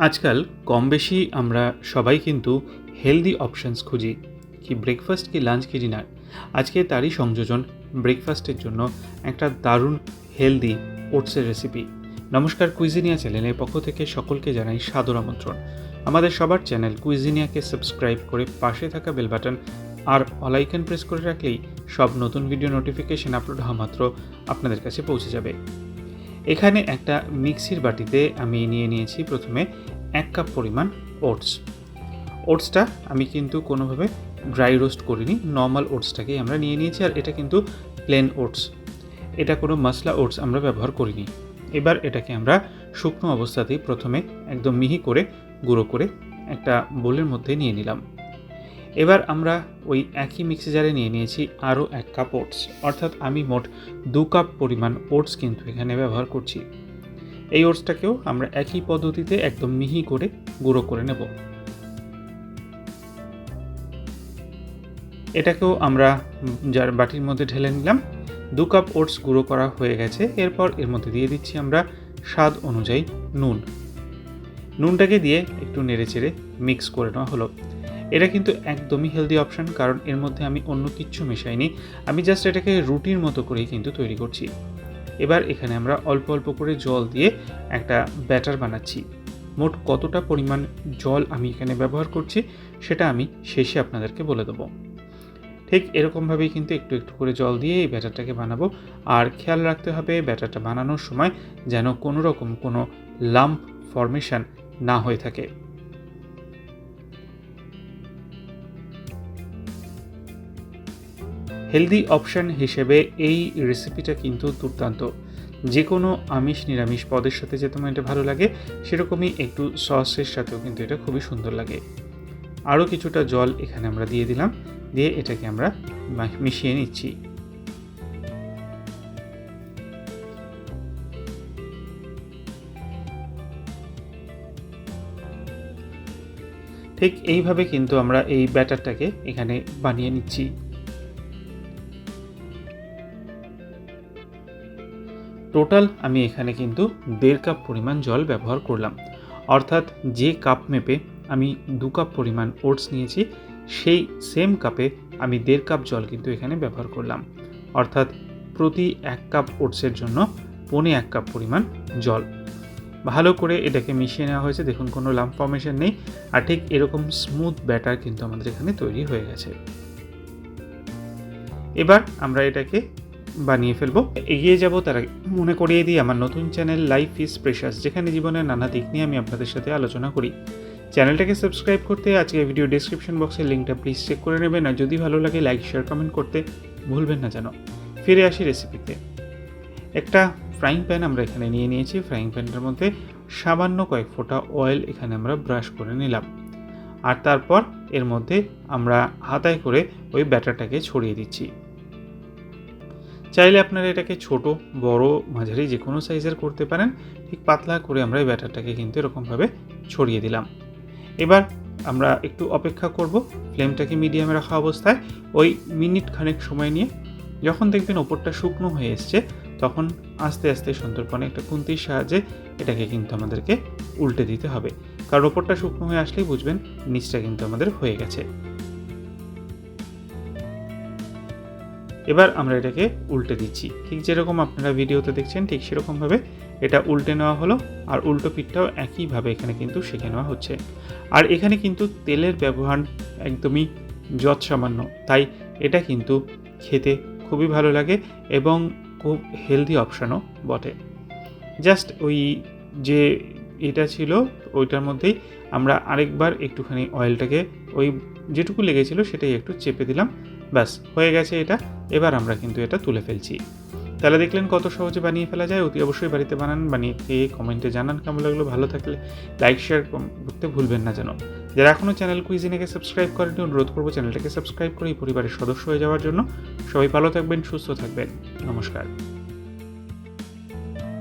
আজকাল কম বেশি আমরা সবাই কিন্তু হেলদি অপশানস খুঁজি, কি ব্রেকফাস্ট কি লাঞ্চ কি ডিনার। আজকে তারই সংযোজন ব্রেকফাস্টের জন্য একটা দারুণ হেলদি ওটসের রেসিপি। নমস্কার, কুইজিনিয়া চ্যানেলের পক্ষ থেকে সকলকে জানাই সাদর আমন্ত্রণ। আমাদের সবার চ্যানেল কুইজিনিয়াকে সাবস্ক্রাইব করে পাশে থাকা বেল বাটন আর অল আইকন প্রেস করে রাখলেই সব নতুন ভিডিও নোটিফিকেশন আপলোড হওয়া মাত্র আপনাদের কাছে পৌঁছে যাবে। এখানে একটা মিক্সির বাটিতে আমি নিয়ে নিয়েছি প্রথমে 1 কাপ পরিমাণ ওটসটা আমি কিন্তু কোনোভাবে ড্রাই রোস্ট করিনি, নর্মাল ওটসটাকেই আমরা নিয়ে নিয়েছি। আর এটা কিন্তু প্লেন ওটস, এটা কোনো মশলা ওটস আমরা ব্যবহার করিনি। এবার এটাকে আমরা শুকনো অবস্থাতেই প্রথমে একদম মিহি করে গুঁড়ো করে একটা বোলের মধ্যে নিয়ে নিলাম। এবার আমরা ওই একই মিক্সি জারে নিয়ে নিয়েছি আরও 1 কাপ ওটস, অর্থাৎ আমি মোট 2 কাপ পরিমাণ ওটস কিন্তু এখানে ব্যবহার করছি। এই ওটসটাকেও আমরা একই পদ্ধতিতে একদম মিহি করে গুঁড়ো করে নেব। এটাকেও আমরা যার বাটির মধ্যে ঢেলে নিলাম। 2 কাপ ওটস গুঁড়ো করা হয়ে গেছে। এরপর এর মধ্যে দিয়ে দিচ্ছি আমরা স্বাদ অনুযায়ী নুনটাকে দিয়ে একটু নেড়েচেড়ে মিক্স করে নেওয়া হলো। এটা কিন্তু একদমই হেলদি অপশান, কারণ এর মধ্যে আমি অন্য কিচ্ছু মেশাইনি, আমি জাস্ট এটাকে রুটির মতো করেই কিন্তু তৈরি করছি। এবার এখানে আমরা অল্প অল্প করে জল দিয়ে একটা ব্যাটার বানাচ্ছি। মোট কতটা পরিমাণ জল আমি এখানে ব্যবহার করছি সেটা আমি শেষে আপনাদেরকে বলে দেবো। ঠিক এরকমভাবেই কিন্তু একটু একটু করে জল দিয়ে এই ব্যাটারটাকে বানাবো। আর খেয়াল রাখতে হবে ব্যাটারটা বানানোর সময় যেন কোনো রকম কোনো লাম্প ফর্মেশন না হয়ে থাকে। হেলদি অপশান হিসেবে এই রেসিপিটা কিন্তু দুর্দান্ত। যে কোনো আমিষ নিরামিষ পদের সাথে যেমন এটা ভালো লাগে, সেরকমই একটু সসের সাথেও কিন্তু এটা খুবই সুন্দর লাগে। আরও কিছুটা জল এখানে আমরা দিয়ে দিলাম, দিয়ে এটাকে আমরা মিশিয়ে নিচ্ছি। ঠিক এইভাবে কিন্তু আমরা এই ব্যাটারটাকে এখানে বানিয়ে নিচ্ছি। টোটাল আমি এখানে কিন্তু 1.5 কাপ পরিমাণ জল ব্যবহার করলাম, অর্থাৎ যে কাপ মেপে আমি 2 কাপ পরিমাণ ওটস নিয়েছি সেই সেম কাপে আমি 1.5 কাপ জল কিন্তু এখানে ব্যবহার করলাম, অর্থাৎ প্রতি 1 কাপ ওটসের জন্য 1.25 কাপ পরিমাণ জল। ভালো করে এটাকে মিশিয়ে নেওয়া হয়েছে, দেখুন কোনো লাম্প ফর্মেশন নেই। আর ঠিক এরকম স্মুথ ব্যাটার কিন্তু আমাদের এখানে তৈরি হয়ে গেছে। এবার আমরা এটাকে বানিয়ে ফেলবো। এগিয়ে যাব তার আগে মনে করিয়ে দিই আমার নতুন চ্যানেল লাইফ ইজ প্রেশাস, যেখানে জীবনের নানা দিক নিয়ে আমি আপনাদের সাথে আলোচনা করি। চ্যানেলটাকে সাবস্ক্রাইব করতে আজকে ভিডিও ডেসক্রিপশন বক্সের লিঙ্কটা প্লিজ চেক করে নেবেন। আর যদি ভালো লাগে লাইক শেয়ার কমেন্ট করতে ভুলবেন না যেন। ফিরে আসি রেসিপিতে। একটা ফ্রাইং প্যান আমরা এখানে নিয়ে নিয়েছি। ফ্রাইং প্যানটার মধ্যে সামান্য কয়েক ফোঁটা অয়েল এখানে আমরা ব্রাশ করে নিলাম। আর তারপর এর মধ্যে আমরা হাতায় করে ওই ব্যাটারটাকে ছড়িয়ে দিচ্ছি। চাইলে আপনারা এটাকে ছোট বড় মাঝারি যে কোনো সাইজের করতে পারেন। ঠিক পাতলা করে আমরা এই ব্যাটারটাকে কিন্তু এরকমভাবে ছড়িয়ে দিলাম। এবার আমরা একটু অপেক্ষা করব, ফ্লেমটাকে মিডিয়ামে রাখা অবস্থায় ওই মিনিট খানেক সময় নিয়ে। যখন দেখবেন ওপরটা শুকনো হয়ে এসছে তখন আস্তে আস্তে সন্তর্পণে একটা খুন্তির সাহায্যে এটাকে কিন্তু আমাদেরকে উল্টে দিতে হবে, কারণ ওপরটা শুকনো হয়ে আসলেই বুঝবেন নিচটা কিন্তু আমাদের হয়ে গেছে। এবার আমরা এটাকে উল্টে দিচ্ছি, ঠিক যেরকম আপনারা ভিডিওতে দেখছেন ঠিক সেরকমভাবে এটা উল্টে নেওয়া হলো। আর উল্টো পিঠটাও একইভাবে এখানে কিন্তু সেঁকে নেওয়া হচ্ছে। আর এখানে কিন্তু তেলের ব্যবহার একদমই যৎসামান্য, তাই এটা কিন্তু খেতে খুবই ভালো লাগে এবং খুব হেলদি অপশানও বটে। জাস্ট ওই যে এটা ছিল ওইটার মধ্যেই আমরা আরেকবার একটুখানি অয়েলটাকে ওই যেটুকু লেগেছিল সেটাই একটু চেপে দিলাম, ব্যাস হয়ে গেছে এটা। এবার আমরা কিন্তু এটা তুলে ফেলছি। তাহলে দেখলেন কত সহজে বানিয়ে ফেলা যায়। অতি অবশ্যই বাড়িতে বানান, বানিয়ে খেয়ে কমেন্টে জানান কেমন লাগলো। ভালো থাকলে লাইক শেয়ার করতে ভুলবেন না যেন। যারা এখনও চ্যানেল কুইজিনেকে সাবস্ক্রাইব করেননি অনুরোধ করবো চ্যানেলটাকে সাবস্ক্রাইব করে এই পরিবারের সদস্য হয়ে যাওয়ার জন্য। সবাই ভালো থাকবেন, সুস্থ থাকবেন, নমস্কার।